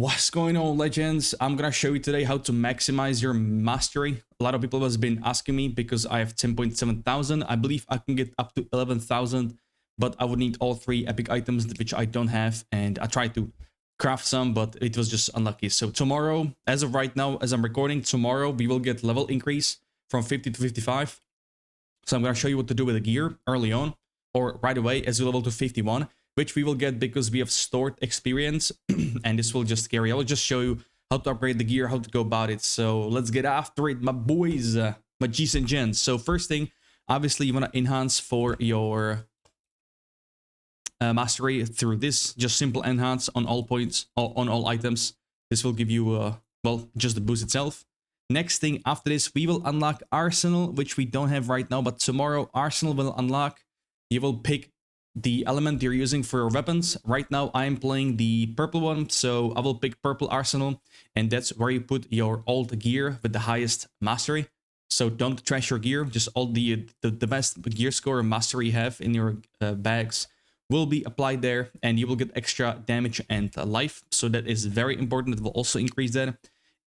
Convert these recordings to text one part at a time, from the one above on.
What's going on, legends? I'm gonna show you today how to maximize your mastery. A lot of people has been asking me because I have 10.7 thousand. I believe I can get up to 11,000, but I would need all 3 epic items, which I don't have, and I tried to craft some, but it was just unlucky. So tomorrow, as of right now, as I'm recording, tomorrow we will get level increase from 50 to 55. So I'm gonna show you what to do with the gear early on, or right away as you level to 51. Which we will get because we have stored experience, and this will just carry. I will just show you how to upgrade the gear, how to go about it. So let's get after it, my boys, my G's and gens. So first thing, obviously you want to enhance for your mastery through this. Just simple enhance on all points, on all items. This will give you, well, just the boost itself. Next thing after this, we will unlock Arsenal, which we don't have right now, but tomorrow Arsenal will unlock. You will pick the element you're using for your weapons. Right now I'm playing the purple one, so I will pick purple arsenal, and that's where you put your old gear with the highest mastery. So don't trash your gear, just all the best gear score and mastery you have in your bags will be applied there, and you will get extra damage and life. So that is very important. It will also increase that.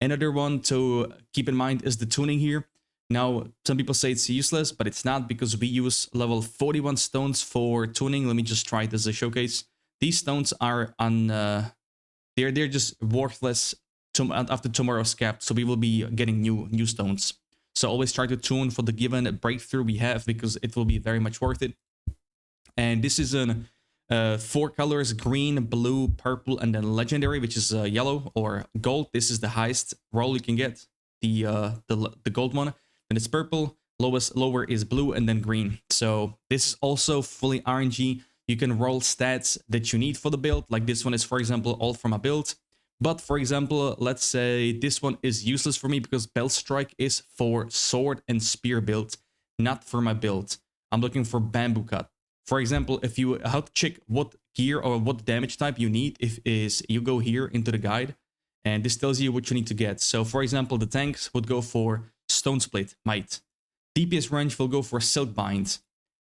Another one to keep in mind is the tuning here. Now, some people say it's useless, but it's not, because we use level 41 stones for tuning. Let me just try it as a showcase. These stones are on, they're just worthless after tomorrow's cap, so we will be getting new stones. So always try to tune for the given breakthrough we have, because it will be very much worth it. And this is an 4 colors: green, blue, purple, and then legendary, which is yellow or gold. This is the highest roll you can get, the gold one. Then it's purple, lower is blue, and then green. So this is also fully RNG. You can roll stats that you need for the build. Like this one is, for example, all from a build. But for example, let's say this one is useless for me because Bell Strike is for sword and spear build, not for my build. I'm looking for bamboo cut. For example, if you how to check what gear or what damage type you need, you go here into the guide, and this tells you what you need to get. So for example, the tanks would go for Stone Split, Might. DPS range will go for Silk Bind.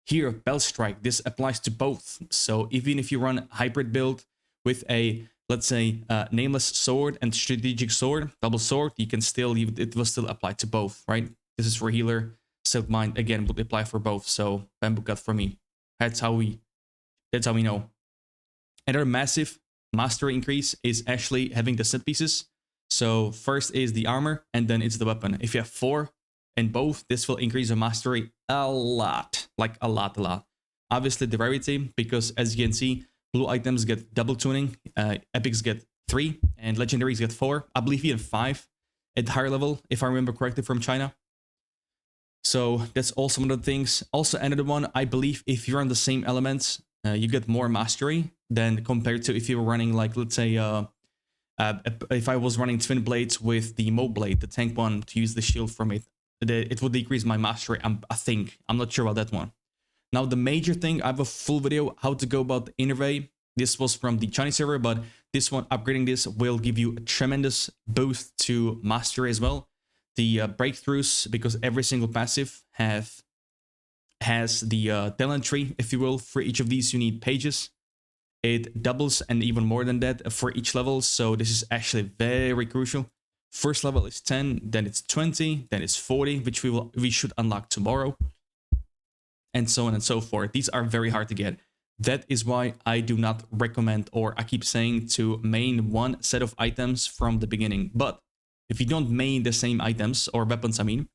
Here, Bell Strike, this applies to both. So even if you run hybrid build with a, let's say, Nameless Sword and Strategic Sword, Double Sword, you can still, it will still apply to both, right? This is for healer. Silk Bind, again, would apply for both. So Bamboo Cut for me. That's how we know. Another massive mastery increase is actually having the set pieces. So first is the armor, and then it's the weapon. If you have 4 in both, this will increase your mastery a lot, like a lot. Obviously the rarity, because as you can see, blue items get double tuning, epics get 3, and legendaries get 4. I believe even 5 at higher level, if I remember correctly, from China. So that's also one of the things. Also another one, I believe if you're on the same elements, you get more mastery than compared to if you were running, like, let's say, if I was running twin blades with the Mo blade, the tank one, to use the shield from it, it would decrease my mastery, I think. I'm not sure about that one. Now, the major thing, I have a full video how to go about the Innervay. This was from the Chinese server, but this one, upgrading this will give you a tremendous boost to mastery as well. The breakthroughs, because every single passive has the talent tree, if you will. For each of these, you need pages. It doubles and even more than that for each level, so this is actually very crucial. First level is 10, then it's 20, then it's 40, which we should unlock tomorrow, and so on and so forth. These are very hard to get. That is why I do not recommend, or I keep saying, to main one set of items from the beginning. But if you don't main the same items, or weapons, I mean,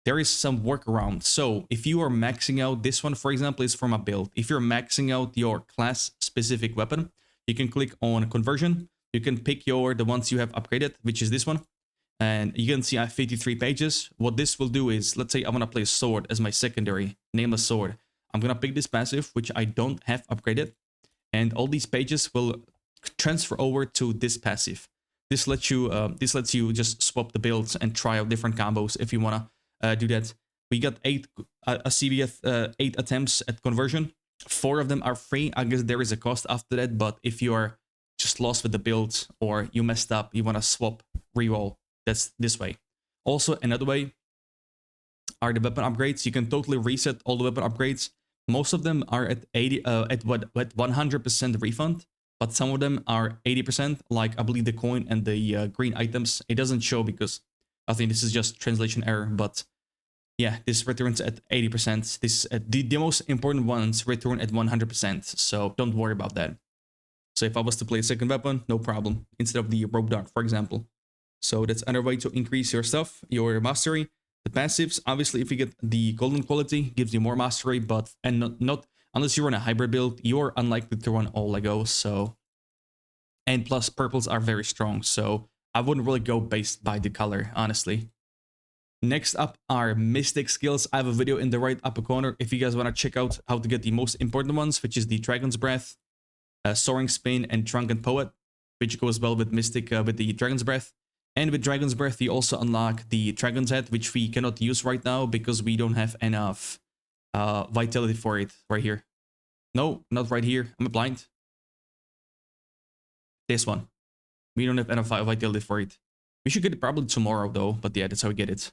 there is some workaround. So if you are maxing out, this one, for example, is from a build. If you're maxing out your class-specific weapon, you can click on conversion. You can pick the ones you have upgraded, which is this one. And you can see I have 53 pages. What this will do is, let's say I want to play sword as my secondary, Nameless Sword. I'm going to pick this passive, which I don't have upgraded. And all these pages will transfer over to this passive. This lets you just swap the builds and try out different combos if you want to do that. We got 8 attempts at conversion. 4 of them are free. I guess there is a cost after that, but if you are just lost with the build or you messed up, you want to swap, reroll, that's this way. Also, another way are the weapon upgrades. You can totally reset all the weapon upgrades. Most of them are at 100% refund, but some of them are 80%, like I believe the coin and the green items. It doesn't show because I think this is just translation error, but yeah, this returns at 80%. This the most important ones return at 100%, so don't worry about that. So if I was to play a second weapon, no problem, instead of the rope dart, for example. So that's another way to increase your stuff, your mastery. The passives, obviously, if you get the golden quality, gives you more mastery, but not unless you run a hybrid build, you're unlikely to run all Legos. So, and plus purples are very strong, so I wouldn't really go based by the color, honestly. Next up are mystic skills. I have a video in the right upper corner if you guys want to check out how to get the most important ones, which is the Dragon's Breath, Soaring Spin, and Drunken Poet, which goes well with Mystic with the Dragon's Breath. And with Dragon's Breath, you also unlock the Dragon's Head, which we cannot use right now because we don't have enough vitality for it right here. No, not right here. I'm blind. This one. We don't have enough vitality for it. We should get it probably tomorrow though, but yeah, that's how we get it.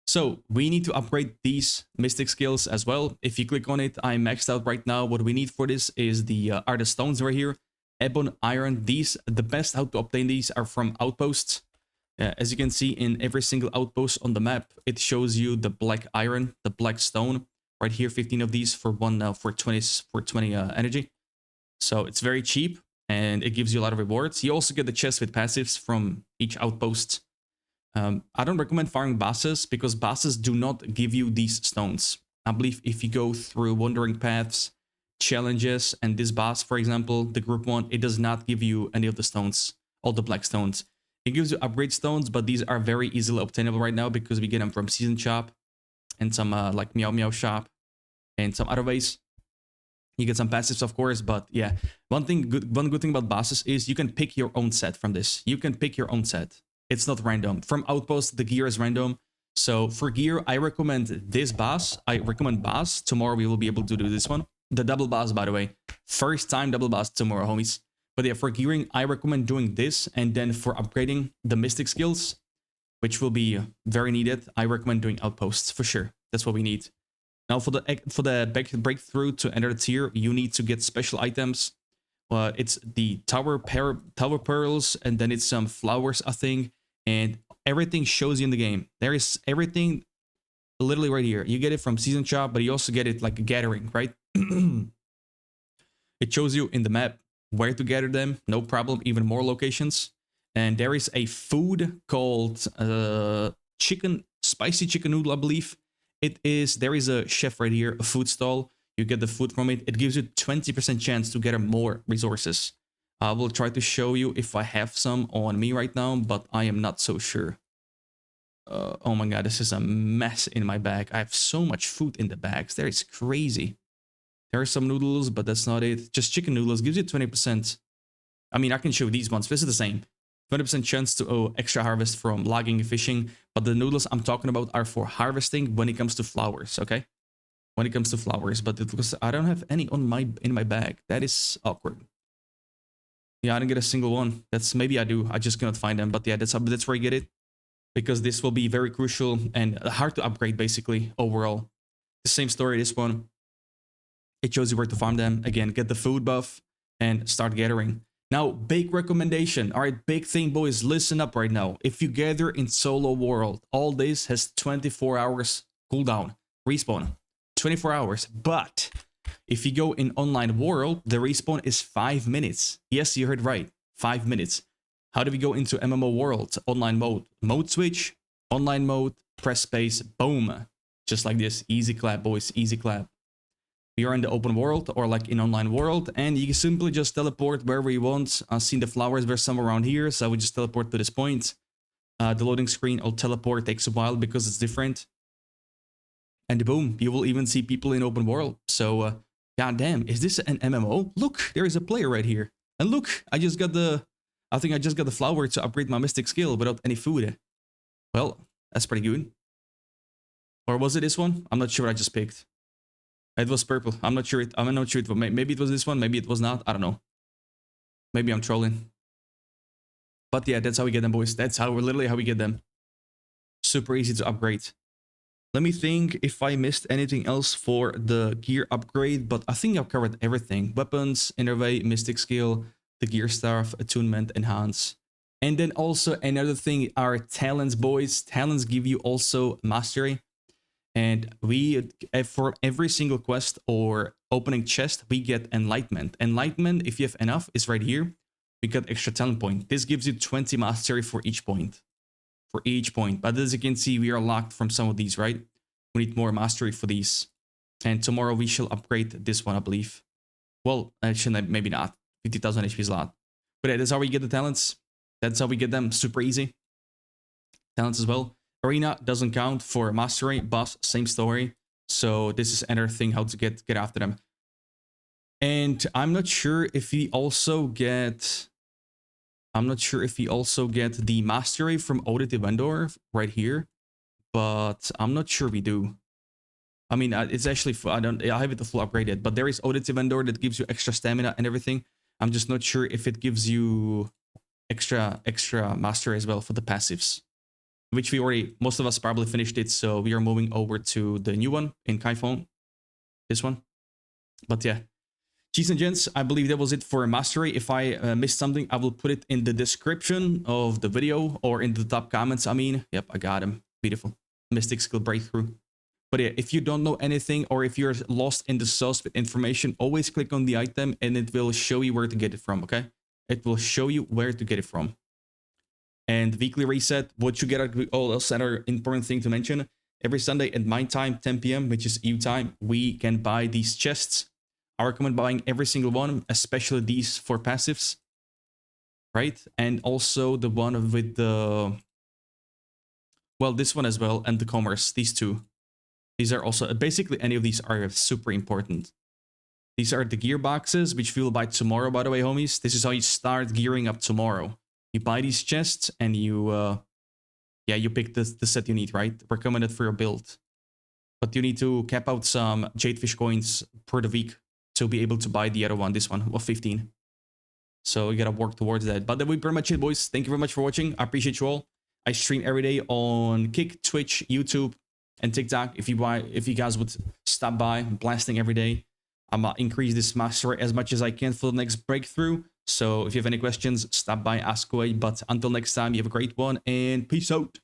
So we need to upgrade these mystic skills as well. If you click on it, I'm maxed out right now. What we need for this is the are the stones right here. Ebon, iron. These, the best how to obtain these are from outposts. As you can see in every single outpost on the map, it shows you the black iron, the black stone. Right here, 15 of these for one for 20 energy. So it's very cheap and it gives you a lot of rewards. You also get the chest with passives from each outpost. I don't recommend farming bosses because bosses do not give you these stones. I believe if you go through wandering paths, challenges, and this boss, for example, the group one, it does not give you any of the stones, all the black stones. It gives you upgrade stones, but these are very easily obtainable right now because we get them from Season Shop and some like Meow Meow Shop and some other ways. You get some passives, of course, but yeah, one good thing about bosses is you can pick your own set from this. You can pick your own set. It's not random. From Outpost, the gear is random. So for gear, I recommend this boss. I recommend boss. Tomorrow we will be able to do this one. The double boss, by the way. First time double boss tomorrow, homies. But yeah, for gearing, I recommend doing this. And then for upgrading the mystic skills, which will be very needed, I recommend doing outposts for sure. That's what we need. Now for the breakthrough to enter the tier, you need to get special items. It's the tower pearls, and then it's some flowers, I think. And everything shows you in the game. There is everything literally right here. You get it from Season Shop, but you also get it like a gathering, right? It shows you in the map where to gather them. No problem. Even more locations. And there is a food called spicy chicken noodle, I believe. There is a chef right here, a food stall. You get the food from it. It gives you 20% chance to gather more resources. I will try to show you if I have some on me right now, but I am not so sure. Oh my god, this is a mess in my bag. I have so much food in the bags. That is crazy. There are some noodles, but that's not it. Just chicken noodles gives you 20%. I mean, I can show these ones. This is the same. 20% chance to extra harvest from logging and fishing. But the noodles I'm talking about are for harvesting when it comes to flowers, okay? When it comes to flowers. But it was, I don't have any in my bag. That is awkward. Yeah, I didn't get a single one. Maybe I do. I just cannot find them. But yeah, that's where you get it. Because this will be very crucial and hard to upgrade, basically, overall. The same story, this one. It shows you where to farm them. Again, get the food buff and start gathering. Now, big recommendation. All right, big thing, boys. Listen up right now. If you gather in solo world, all this has 24 hours cooldown. Respawn. 24 hours. But if you go in online world, the respawn is 5 minutes. Yes, you heard right. 5 minutes. How do we go into MMO world? Online mode. Mode switch. Online mode. Press space. Boom. Just like this. Easy clap, boys. Easy clap. We are in the open world or like in online world, and you can simply just teleport wherever you want. I've seen the flowers, there's some around here, so I would just teleport to this point. The loading screen or teleport takes a while because it's different. And boom, you will even see people in open world. So, god damn, is this an MMO? Look, there is a player right here. And look, I think I just got the flower to upgrade my mystic skill without any food. Well, that's pretty good. Or was it this one? I'm not sure what I just picked. It was purple. I'm not sure. Maybe it was this one. Maybe it was not. I don't know. Maybe I'm trolling. But yeah, that's how we get them, boys. That's literally how we get them. Super easy to upgrade. Let me think if I missed anything else for the gear upgrade, but I think I've covered everything. Weapons, innervate, mystic skill, the gear stuff, attunement, enhance. And then also another thing are talents, boys. Talents give you also mastery. And we, for every single quest or opening chest, we get enlightenment. Enlightenment, if you have enough, is right here. We got extra talent point. This gives you 20 mastery for each point. For each point. But as you can see, we are locked from some of these, right? We need more mastery for these. And tomorrow we shall upgrade this one, I believe. Well, actually, maybe not. 50,000 HP is a lot. But yeah, that's how we get the talents. That's how we get them. Super easy. Talents as well. Arena doesn't count for mastery. Boss, same story. So this is another thing how to get after them. And I'm not sure if we also get... I'm not sure if we also get the mastery from Audit the Vendor right here. But I'm not sure we do. I mean, it's actually... I have it full upgraded. But there is Audit the Vendor that gives you extra stamina and everything. I'm just not sure if it gives you extra mastery as well for the passives. Which we already, most of us probably finished it, so we are moving over to the new one in Kaifeng. This one. But yeah. Cheese and gents, I believe that was it for mastery. If I missed something, I will put it in the description of the video or in the top comments, I mean. Yep, I got him. Beautiful. Mystic skill breakthrough. But yeah, if you don't know anything or if you're lost in the sauce with information, always click on the item and it will show you where to get it from, okay? It will show you where to get it from. And weekly reset, what you get are all else another important thing to mention. Every Sunday at my time, 10 p.m., which is EU time, we can buy these chests. I recommend buying every single one, especially these for passives. Right? And also the one with the... Well, this one as well, and the commerce, these two. These are also... Basically, any of these are super important. These are the gear boxes, which we will buy tomorrow, by the way, homies. This is how you start gearing up tomorrow. You buy these chests and you, you pick the set you need, right? Recommended for your build. But you need to cap out some Jadefish coins per the week to be able to buy the other one, this one, of 15. So you gotta work towards that. But that would be pretty much it, boys. Thank you very much for watching. I appreciate you all. I stream every day on Kick, Twitch, YouTube, and TikTok. If you guys would stop by, I'm blasting every day. I'm gonna increase this mastery as much as I can for the next breakthrough. So if you have any questions, stop by, ask away. But until next time, you have a great one, and peace out.